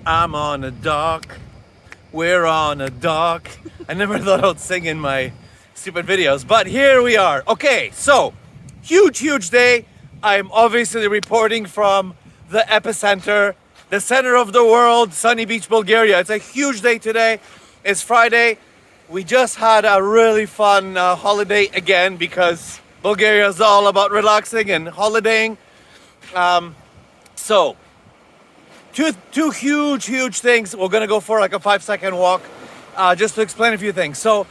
I'm on a dock. We're on a dock. I never thought I'd sing in my stupid videos, but here we are. Okay, so huge day. I'm obviously reporting from the epicenter, the center of the world, sunny beach, Bulgaria. It's a huge day today. It's Friday. We just had a really fun holiday again because Bulgaria is all about relaxing and holidaying. So two huge things. We're gonna go for like a 5-second walk just to explain a few things. So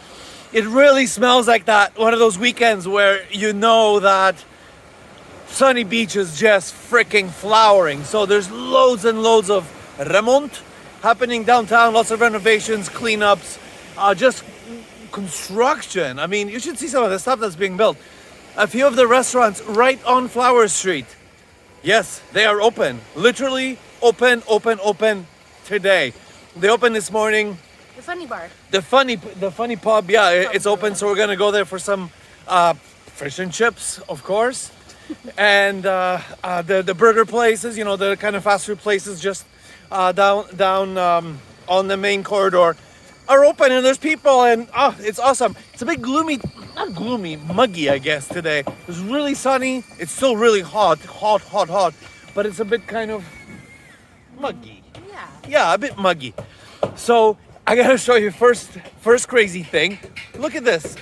it really smells like that one of those weekends where you know that sunny beach is just freaking flowering. So there's loads and loads of remont happening downtown, lots of renovations, cleanups, just construction. I mean, you should see some of the stuff that's being built. A few of the restaurants right on Flower Street, yes, they are open. Literally open today. They opened this morning. The funny bar. The funny pub, yeah, it's open. So we're gonna go there for some fish and chips, of course, and the burger places. You know, the kind of fast food places just down on the main corridor are open, and there's people, and it's awesome. It's a bit gloomy, not gloomy, muggy, I guess, today. It's really sunny. It's still really hot, but it's a bit kind of muggy. Yeah, a bit muggy. So I gotta show you first crazy thing. Look at this.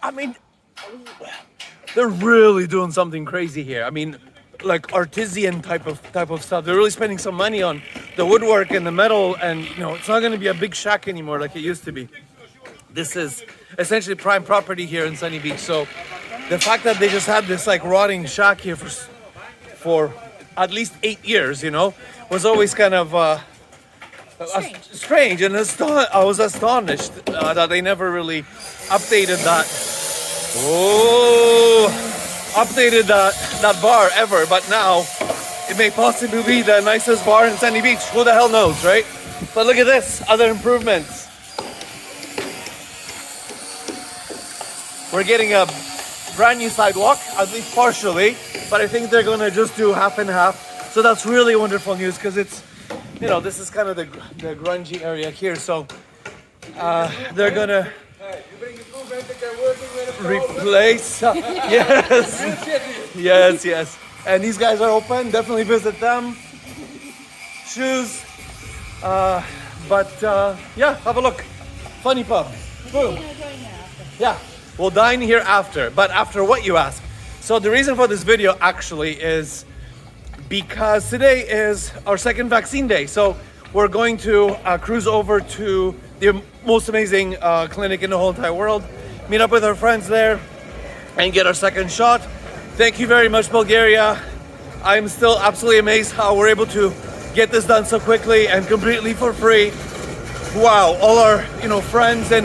I mean, they're really doing something crazy here. I mean, like artisan type of stuff. They're really spending some money on the woodwork and the metal, and you know, it's not going to be a big shack anymore like it used to be. This is essentially prime property here in Sunny Beach. So the fact that they just had this like rotting shack here for at least 8 years, you know, was always kind of strange, and I was astonished that they never really updated that. Updated that bar ever, but now it may possibly be the nicest bar in Sunny Beach. Who the hell knows, right? But look at this, other improvements. We're getting a brand new sidewalk, at least partially, but I think they're gonna just do half and half. So that's really wonderful news because it's, you know, this is kind of the grungy area here. So they're gonna replace. Yes. And these guys are open. Definitely visit them. Shoes. Yeah, have a look. Funny pub. Boom. Yeah, we'll dine here after. But after what, you ask? So the reason for this video actually is because today is our second vaccine day. So we're going to cruise over to the most amazing clinic in the whole entire world, meet up with our friends there, and get our second shot. Thank you very much, Bulgaria. I'm still absolutely amazed how we're able to get this done so quickly and completely for free. Wow, all our friends in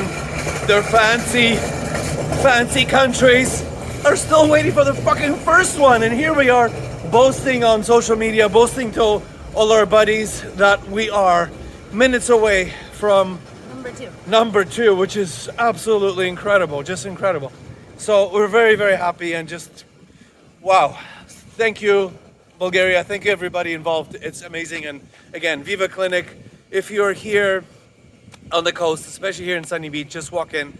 their fancy countries are still waiting for the fucking first one, and here we are boasting on social media, boasting to all our buddies that we are minutes away from number two, which is absolutely incredible, just incredible. So we're very happy, and just wow, thank you, Bulgaria, thank you everybody involved. It's amazing. And again, Viva Clinic, if you're here on the coast, especially here in Sunny Beach, just walk in.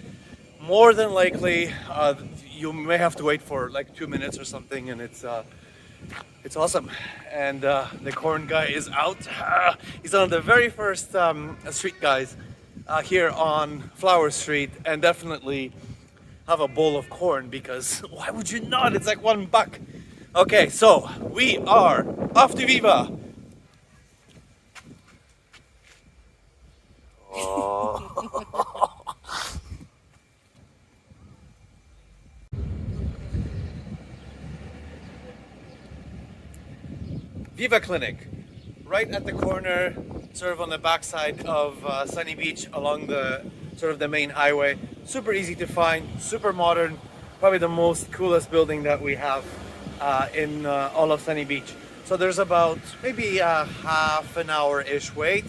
More than likely you may have to wait for like 2 minutes or something, and it's awesome. And the corn guy is out. He's one of the very first street guys here on Flower Street, and definitely have a bowl of corn, because why would you not? It's like $1. Okay, so we are off to Viva. Viva Clinic, right at the corner, sort of on the backside of Sunny Beach, along the sort of the main highway. Super easy to find, super modern, probably the most coolest building that we have in all of Sunny Beach. So there's about maybe a half an hour-ish wait.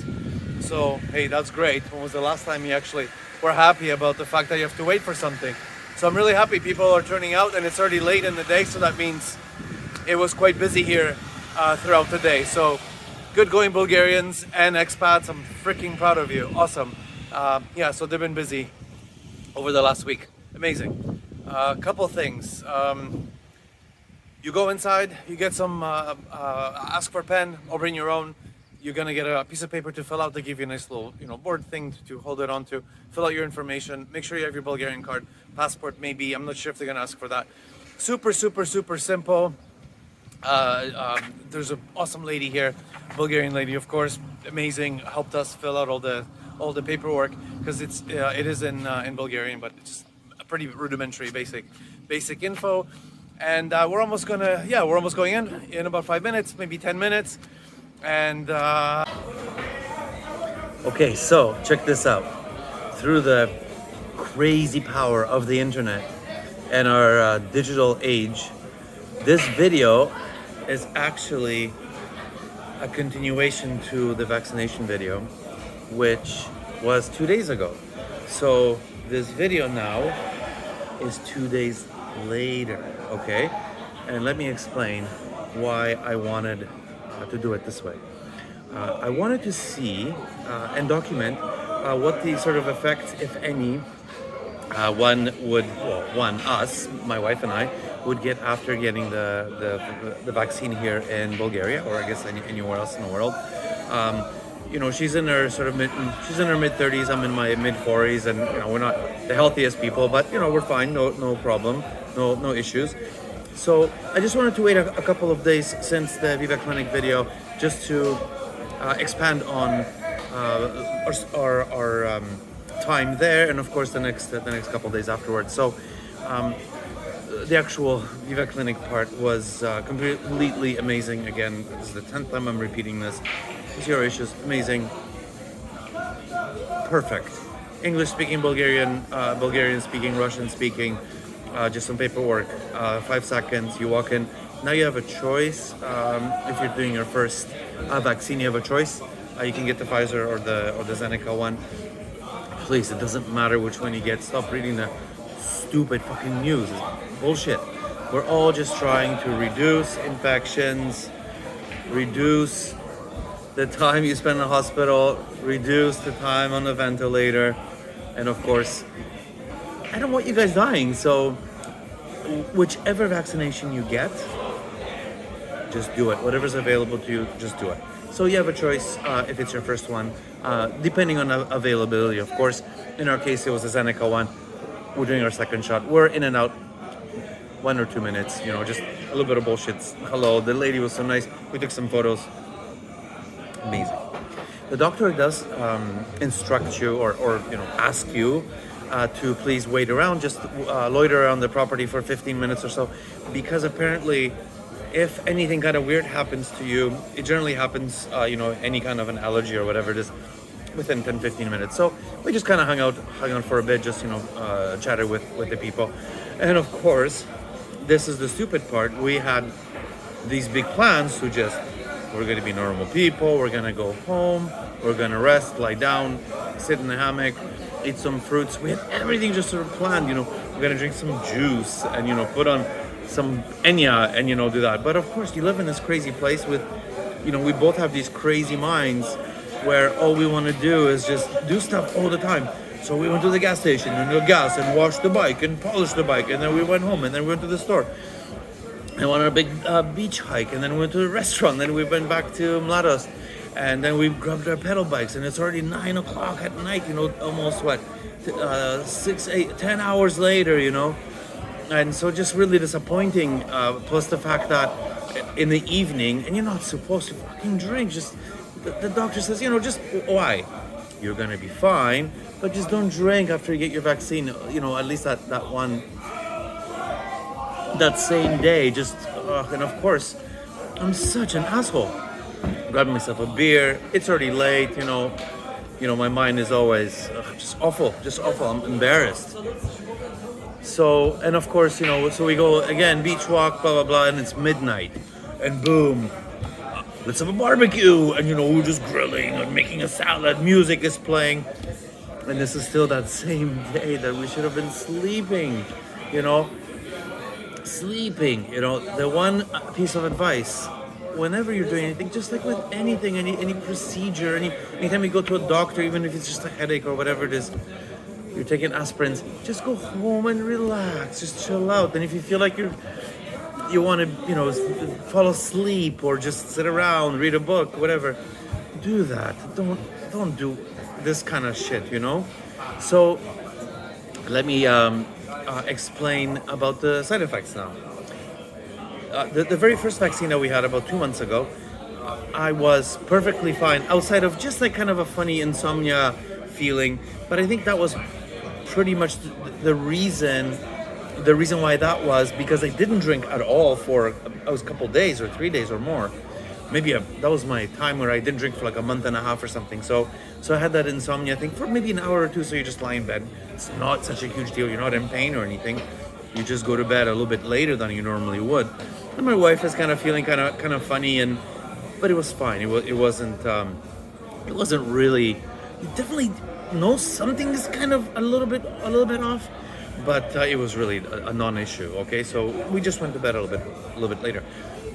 So hey, that's great. When was the last time you actually were happy about the fact that you have to wait for something? So I'm really happy people are turning out, and it's already late in the day, so that means it was quite busy here throughout the day. So good going Bulgarians and expats. I'm freaking proud of you. Awesome. Yeah, so they've been busy over the last week. Amazing. A couple things. You go inside, you get some, ask for a pen or bring your own. You're gonna get a piece of paper to fill out. They give you a nice little, board thing to hold it onto. Fill out your information. Make sure you have your Bulgarian card, passport maybe. I'm not sure if they're gonna ask for that. Super, super, super simple. There's an awesome lady here, Bulgarian lady, of course, amazing. Helped us fill out all the paperwork because it is in Bulgarian, but it's a pretty rudimentary, basic info. And we're almost going in about 5 minutes, maybe 10 minutes. And okay, so check this out. Through the crazy power of the internet and our digital age, this video is actually a continuation to the vaccination video, which was 2 days ago. So this video now is 2 days later, okay? And let me explain why I wanted to do it this way. I wanted to see and document what the sort of effects, if any, us, my wife and I, would get after getting the vaccine here in Bulgaria, or I guess anywhere else in the world. She's in her mid 30s. I'm in my mid 40s, and we're not the healthiest people, but we're fine. No problem, no issues. So I just wanted to wait a couple of days since the Viva Clinic video, just to expand on our time there, and of course the next couple of days afterwards. So the actual Viva Clinic part was completely amazing. Again, this is the 10th time I'm repeating this. Zero issues, amazing, perfect. English speaking, Bulgarian speaking, Russian speaking, just some paperwork, 5 seconds, you walk in. Now you have a choice. If you're doing your first vaccine, you have a choice. You can get the Pfizer or the Zeneca one. Please, it doesn't matter which one you get. Stop reading the stupid fucking news. It's bullshit. We're all just trying to reduce infections, reduce the time you spend in the hospital, reduce the time on the ventilator, and of course, I don't want you guys dying. So whichever vaccination you get, just do it. Whatever's available to you, just do it. So you have a choice if it's your first one, depending on availability, of course. In our case, it was a Zeneca one. We're doing our second shot. We're in and out 1 or 2 minutes, just a little bit of bullshit. Hello, the lady was so nice. We took some photos. Amazing. The doctor does instruct you or ask you to please wait around, just loiter around the property for 15 minutes or so, because apparently if anything kind of weird happens to you, it generally happens, any kind of an allergy or whatever it is, within 10-15 minutes. So we just kind of hung out for a bit, just chatted with the people. And of course, this is the stupid part. We had these big plans to just, we're going to be normal people, we're going to go home, we're going to rest, lie down, sit in the hammock, eat some fruits. We had everything just sort of planned. We're going to drink some juice and put on some Enya and do that. But of course, you live in this crazy place with, we both have these crazy minds where all we want to do is just do stuff all the time. So we went to the gas station and got gas and washed the bike and polished the bike, and then we went home, and then we went to the store and went on a big beach hike, and then we went to the restaurant, then we went back to Mladost, and then we grabbed our pedal bikes, and it's already 9 o'clock at night, almost 6, 8, 10 hours later, and so just really disappointing, plus the fact that in the evening, and you're not supposed to fucking drink, just the doctor says, just why? You're gonna be fine, but just don't drink after you get your vaccine, at least that same day, just, and of course, I'm such an asshole. Grabbing myself a beer, it's already late, my mind is always just awful, I'm embarrassed. So, and of course, so we go again, beach walk, blah, blah, blah, and it's midnight, and boom, let's have a barbecue, and we're just grilling and making a salad, music is playing, and this is still that same day that we should have been sleeping, sleeping. The one piece of advice whenever you're doing anything, just like with anything, any procedure, anytime you go to a doctor, even if it's just a headache or whatever it is, you're taking aspirins, just go home and relax, just chill out. And if you feel like you want to, fall asleep or just sit around, read a book, whatever, do that. Don't do this kind of shit, So let me explain about the side effects now. The very first vaccine that we had about 2 months ago, I was perfectly fine, outside of just like kind of a funny insomnia feeling. But I think that was pretty much the reason why that was, because I didn't drink at all for a couple days or 3 days or more. Maybe that was my time where I didn't drink for like a month and a half or something. So I had that insomnia thing for maybe an hour or two. So you just lie in bed. It's not such a huge deal. You're not in pain or anything. You just go to bed a little bit later than you normally would. And my wife is kind of feeling kind of funny, but it was fine. It wasn't really. You definitely know something is kind of a little bit off, but it was really a non-issue. Okay, so we just went to bed a little bit later.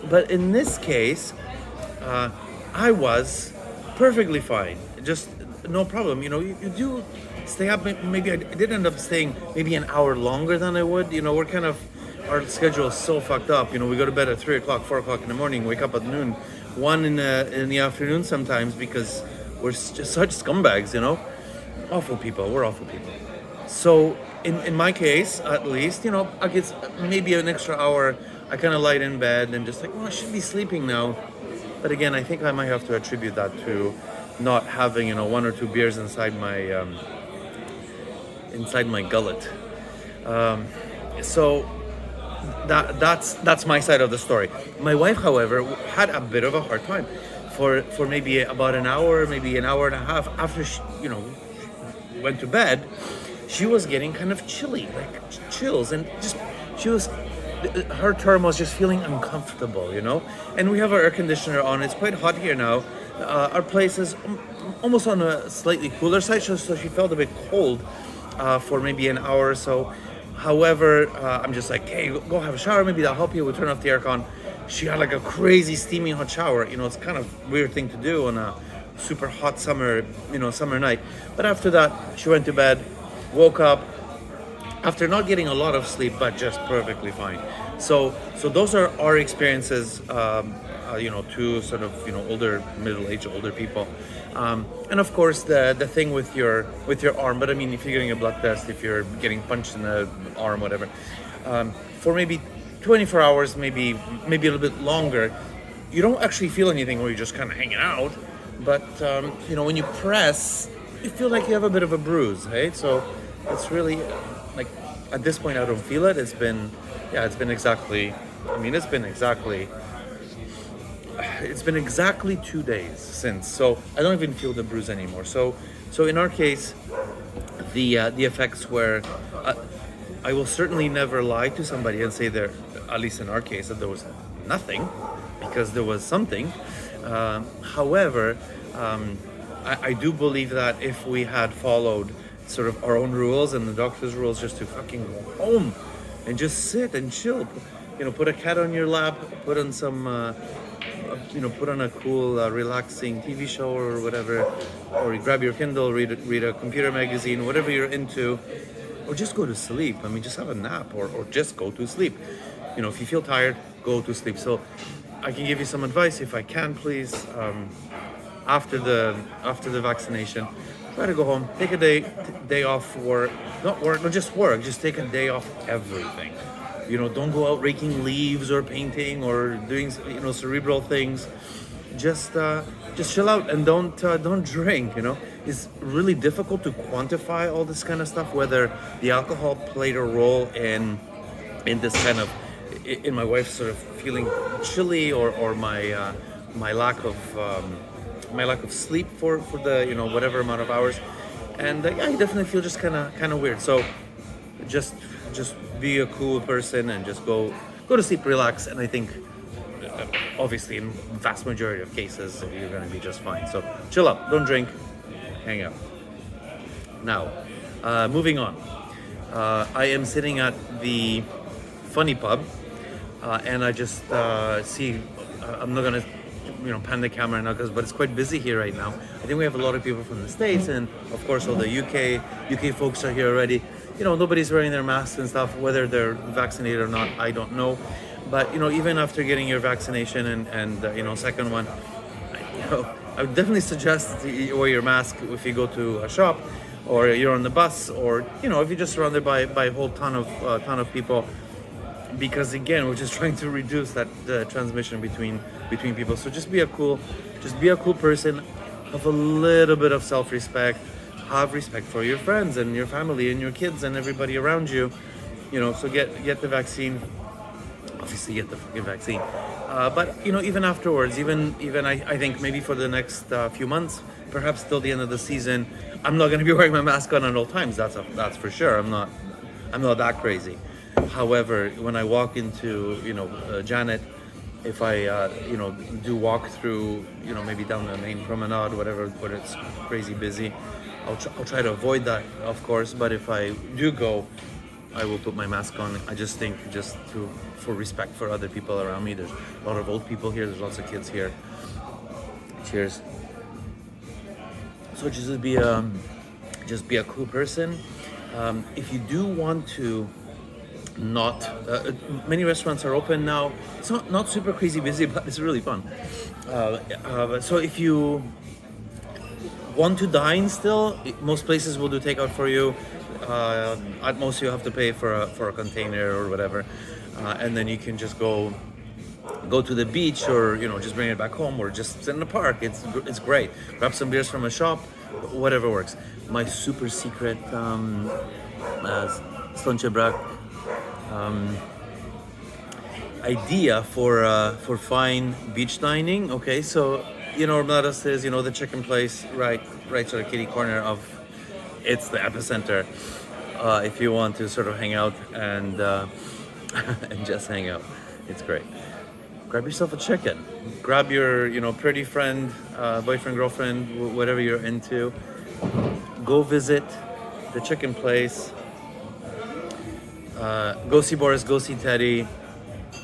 But in this case, I was perfectly fine, just no problem. You do stay up. Maybe I did end up staying maybe an hour longer than I would. We're kind of, our schedule is so fucked up. We go to bed at 3 o'clock, 4 o'clock in the morning, wake up at noon, 1 in the afternoon sometimes, because we're just such scumbags. Awful people. We're awful people. So in my case, at least, I get maybe an extra hour. I kind of lied in bed and just like, I should be sleeping now. But again, I think I might have to attribute that to not having, 1 or 2 beers inside my gullet. So that's my side of the story. My wife, however, had a bit of a hard time for maybe about an hour, maybe an hour and a half after she, went to bed. She was getting kind of chilly, like chills, and just her term was just feeling uncomfortable, And we have our air conditioner on. It's quite hot here now. Our place is almost on a slightly cooler side, so she felt a bit cold for maybe an hour or so. However, I'm just like, hey, go have a shower. Maybe that'll help you. We'll turn off the aircon. She had like a crazy steaming hot shower. It's kind of weird thing to do on a super hot summer night. But after that, she went to bed, woke up after not getting a lot of sleep, but just perfectly fine. So those are our experiences, to sort of, older, middle-aged, older people. And of course the thing with your arm, but I mean, if you're getting a blood test, if you're getting punched in the arm, whatever, for maybe 24 hours, maybe a little bit longer, you don't actually feel anything, or you're just kind of hanging out. But when you press, you feel like you have a bit of a bruise, hey? So it's really like, at this point I don't feel it. It's been exactly 2 days since, so I don't even feel the bruise anymore. So in our case, the effects were, I will certainly never lie to somebody and say there, at least in our case, that there was nothing, because there was something. However, I do believe that if we had followed sort of our own rules and the doctor's rules, just to fucking go home and just sit and chill, put a cat on your lap, put on some put on a cool relaxing TV show or whatever, or you grab your Kindle, read a computer magazine, whatever you're into, or just go to sleep. I mean, just have a nap, or just go to sleep. If you feel tired, go to sleep. So I can give you some advice, if I can, please. After the vaccination, try to go home, take a day off work, not just work, just take a day off everything. Don't go out raking leaves or painting or doing cerebral things. Just chill out and don't drink. It's really difficult to quantify all this kind of stuff, whether the alcohol played a role in this kind of, in my wife sort of feeling chilly, or my lack of sleep for the whatever amount of hours. And I definitely feel just kind of weird. So just be a cool person and just go to sleep, relax, and I think obviously in vast majority of cases you're going to be just fine. So chill out, don't drink, hang out. Now, moving on. I am sitting at the Funny Pub, and I just see I'm not gonna, pan the camera now, but it's quite busy here right now. I think we have a lot of people from the States, and of course all the UK folks are here already. Nobody's wearing their masks and stuff, whether they're vaccinated or not, I don't know. But even after getting your vaccination and second one, I would definitely suggest that you wear your mask if you go to a shop, or you're on the bus, or if you're just surrounded by a whole ton of people. Because again, we're just trying to reduce that transmission between people. So just be a cool person. Have a little bit of self-respect. Have respect for your friends and your family and your kids and everybody around you. So get the vaccine. Obviously, get the fucking vaccine. But even afterwards, even I think maybe for the next few months, perhaps till the end of the season, I'm not going to be wearing my mask on at all times. That's for sure. I'm not that crazy. However, when I walk into Janet, if I do walk through maybe down the main promenade, whatever, where it's crazy busy, I'll try to avoid that, of course. But if I do go, I will put my mask on. I just think for respect for other people around me. There's a lot of old people here. There's lots of kids here. Cheers. So just be a cool person. If you do want to. Many restaurants are open now. It's not super crazy busy, but it's really fun. So if you want to dine still, most places will do takeout for you. At most you have to pay for a container or whatever, and then you can just go to the beach, or just bring it back home, or just sit in the park. It's great. Grab some beers from a shop, whatever works. My super secret Slunchebrak idea for fine beach dining. Okay, so Mladost is the chicken place right sort of kitty corner of it's the epicenter. If you want to sort of hang out and and just hang out, it's great. Grab yourself a chicken. Grab your pretty friend, boyfriend, girlfriend, whatever you're into. Go visit the chicken place. Go see Boris, go see Teddy.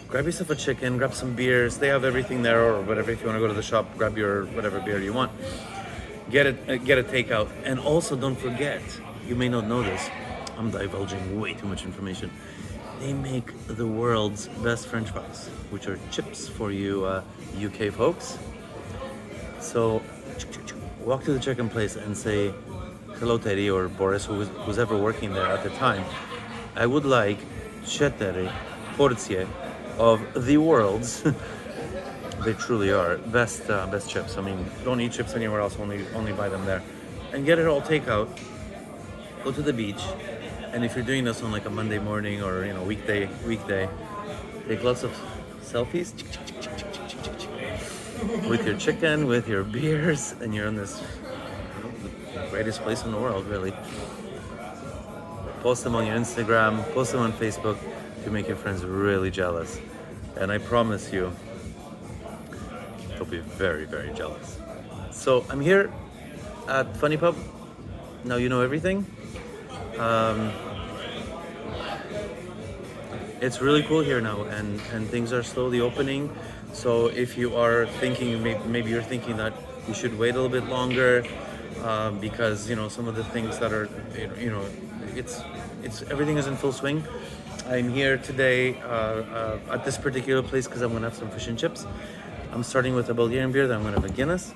Grab yourself a chicken, grab some beers. They have everything there, or whatever. If you want to go to the shop, grab your whatever beer you want. Get a takeout. And also don't forget, you may not know this, I'm divulging way too much information. They make the world's best French fries, which are chips for you UK folks. So walk to the chicken place and say, hello Teddy or Boris, who's ever working there at the time. I would like 4 porție of the world's, they truly are, best chips. I mean, don't eat chips anywhere else, only buy them there. And get it all takeout, go to the beach, and if you're doing this on like a Monday morning or weekday, take lots of selfies with your chicken, with your beers, and you're in this the greatest place in the world, really. Post them on your Instagram, post them on Facebook to make your friends really jealous. And I promise you, they'll be very, very jealous. So I'm here at Funny Pub. Now you know everything. It's really cool here now, and things are slowly opening. So if you are thinking, maybe you're thinking that you should wait a little bit longer, because some of the things that are, it's everything is in full swing. I'm here today at this particular place because I'm gonna have some fish and chips. I'm starting with a Bulgarian beer, then I'm gonna have a Guinness,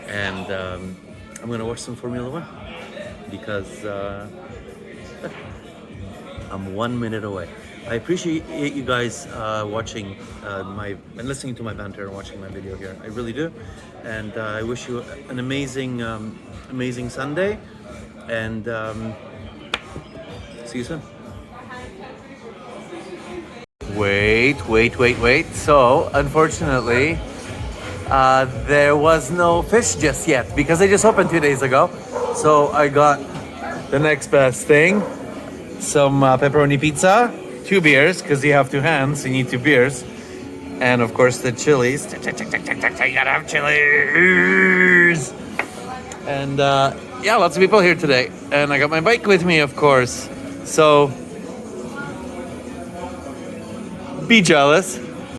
and I'm gonna watch some Formula One because I'm 1 minute away. I appreciate you guys watching and listening to my banter and watching my video here. I really do, and I wish you an amazing Sunday, and see you soon. Wait. So, unfortunately, there was no fish just yet because they just opened 2 days ago. So I got the next best thing, some pepperoni pizza, 2 beers, because you have 2 hands, you need 2 beers. And of course the chilies. You gotta have chilies. And yeah, lots of people here today. And I got my bike with me, of course. So be jealous.